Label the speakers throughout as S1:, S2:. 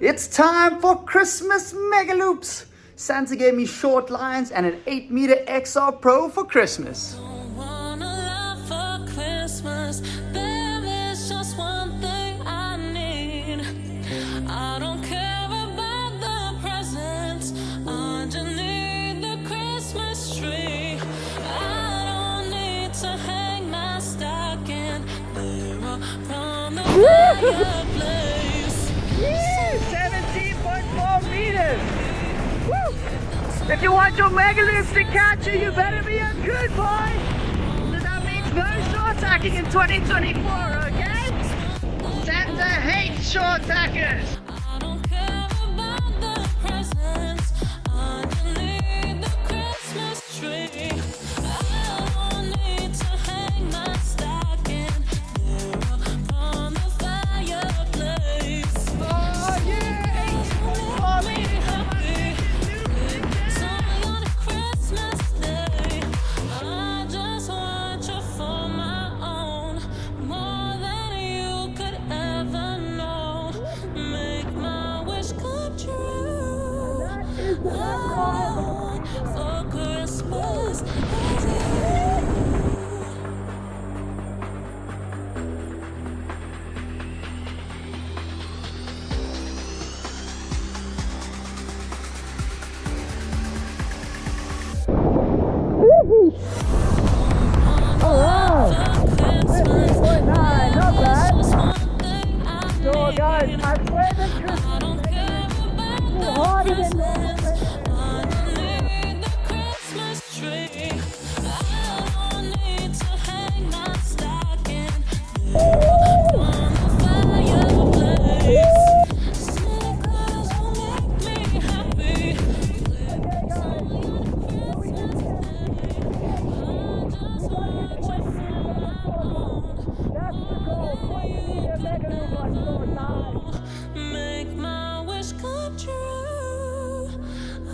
S1: It's time for Christmas Megaloops. Santa gave me short lines and an 8-meter XR Pro for Christmas.
S2: Don't want a lot for Christmas. There is just one thing I need. I don't care about the presents underneath the Christmas tree. I don't need to hang my stocking there from the fireplace.
S1: 17.4 meters. Woo! If you want your Megaloops to catch you, you better be a good boy. So that means no short tacking in 2024, okay? Santa hates short tackers.
S2: I don't care about the presents underneath the Christmas tree. I don't need to hang my stocking there from the fireplace.
S1: Oh yeah!
S2: Make me happy. It's only on a Christmas day. I just want you for my own, more than you could ever know. Make my wish come true. Oh, for Christmas is you.
S1: So guys, I swear that Christmas
S2: I don't care about the
S1: harder than
S2: presents underneath the Christmas tree. I don't need to hang my stocking on the fireplace. Santa Claus will make me happy. It's only on a Christmas day. I just want you for my own.
S1: that's the goal. 20-meter Megaloop on short line.
S2: Make my wish come true.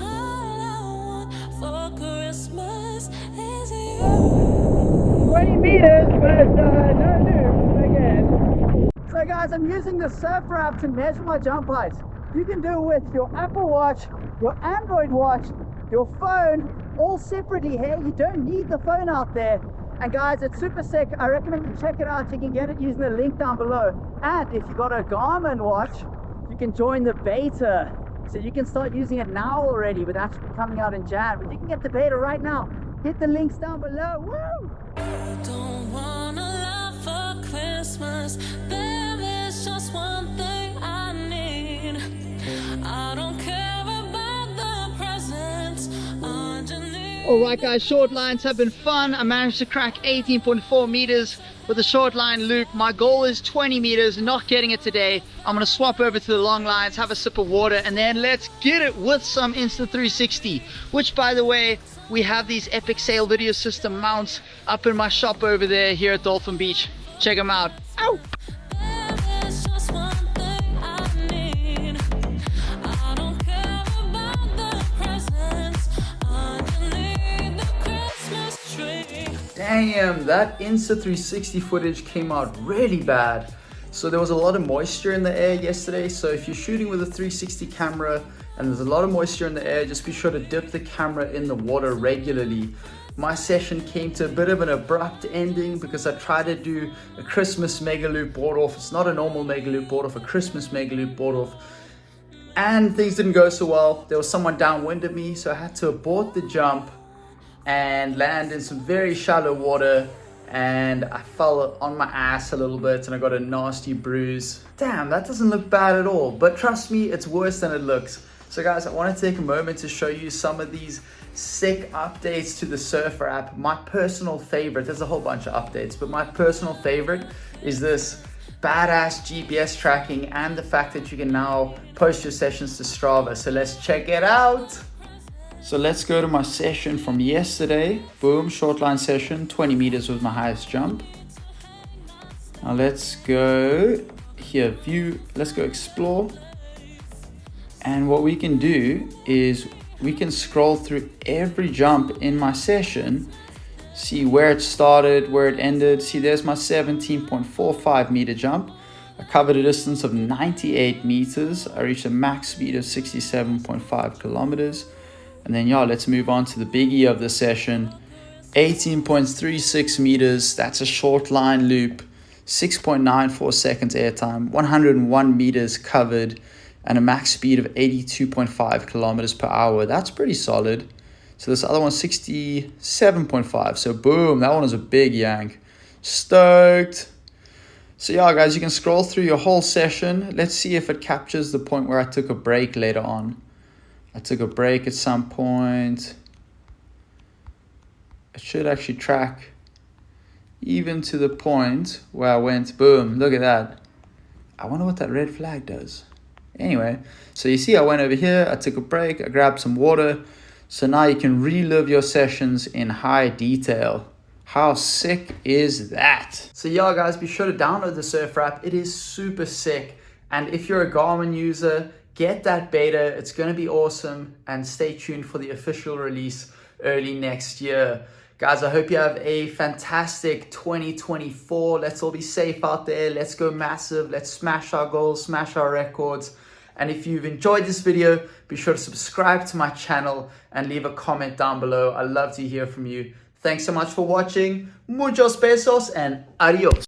S2: All I want for Christmas is you.
S1: 20 meters, but no loops again. So guys, I'm using the SURFR app to measure my jump height. You can do it with your Apple Watch, your Android watch, your phone, all separately here. You don't need the phone out there. And guys, it's super sick. I recommend you check it out. You can get it using the link down below. And if you've got a Garmin watch, you can join the beta. So you can start using it now already, with actually coming out in Jan. But you can get the beta right now. Hit the links down below. Woo!
S2: Don't want a lot for Christmas. There is just one thing I need. I don't care about the presents underneath.
S1: Alright guys, short lines have been fun. I managed to crack 18.4 meters with a short line loop. My goal is 20 meters, not getting it today. I'm going to swap over to the long lines, have a sip of water, and then let's get it with some Insta360, which by the way, we have these epic sail video system mounts up in my shop over there here at Dolphin Beach. Check them out. Ow!
S2: There is just one thing I need. I don't care about the presents underneath the Christmas tree.
S1: Damn, that Insta360 footage came out really bad. So there was a lot of moisture in the air yesterday. So if you're shooting with a 360 camera and there's a lot of moisture in the air, just be sure to dip the camera in the water regularly. My session came to a bit of an abrupt ending because I tried to do a Christmas Megaloop board off. It's not a normal Megaloop board off, a Christmas Megaloop board off. And things didn't go so well. There was someone downwind of me, so I had to abort the jump and land in some very shallow water, and I fell on my ass a little bit and I got a nasty bruise. Damn, that doesn't look bad at all, but trust me, it's worse than it looks. So guys, I want to take a moment to show you some of these sick updates to the SURFR app. My personal favorite, there's a whole bunch of updates, but my personal favorite is this badass GPS tracking and the fact that you can now post your sessions to Strava. So let's check it out. So let's go to my session from yesterday. Boom, short line session, 20 meters was my highest jump. Now let's go here, view, let's go explore. And what we can do is we can scroll through every jump in my session, see where it started, where it ended. See, there's my 17.45 meter jump. I covered a distance of 98 meters. I reached a max speed of 67.5 kilometers. And then, yeah, let's move on to the biggie of the session. 18.36 meters, that's a short line loop. 6.94 seconds airtime, 101 meters covered, and a max speed of 82.5 kilometers per hour. That's pretty solid. So this other one's 67.5. So boom, that one was a big yank. Stoked. So yeah, guys, you can scroll through your whole session. Let's see if it captures the point where I took a break later on. I took a break at some point. It should actually track even to the point where I went, boom, look at that. I wonder what that red flag does. Anyway, so you see I went over here, I took a break, I grabbed some water. So now you can relive your sessions in high detail. How sick is that? So yeah, guys, be sure to download the SURFR app. It is super sick. And if you're a Garmin user, get that beta. It's going to be awesome. And stay tuned for the official release early next year. Guys, I hope you have a fantastic 2024. Let's all be safe out there. Let's go massive. Let's smash our goals, smash our records. And if you've enjoyed this video, be sure to subscribe to my channel and leave a comment down below. I love to hear from you. Thanks so much for watching. Muchos besos and adios.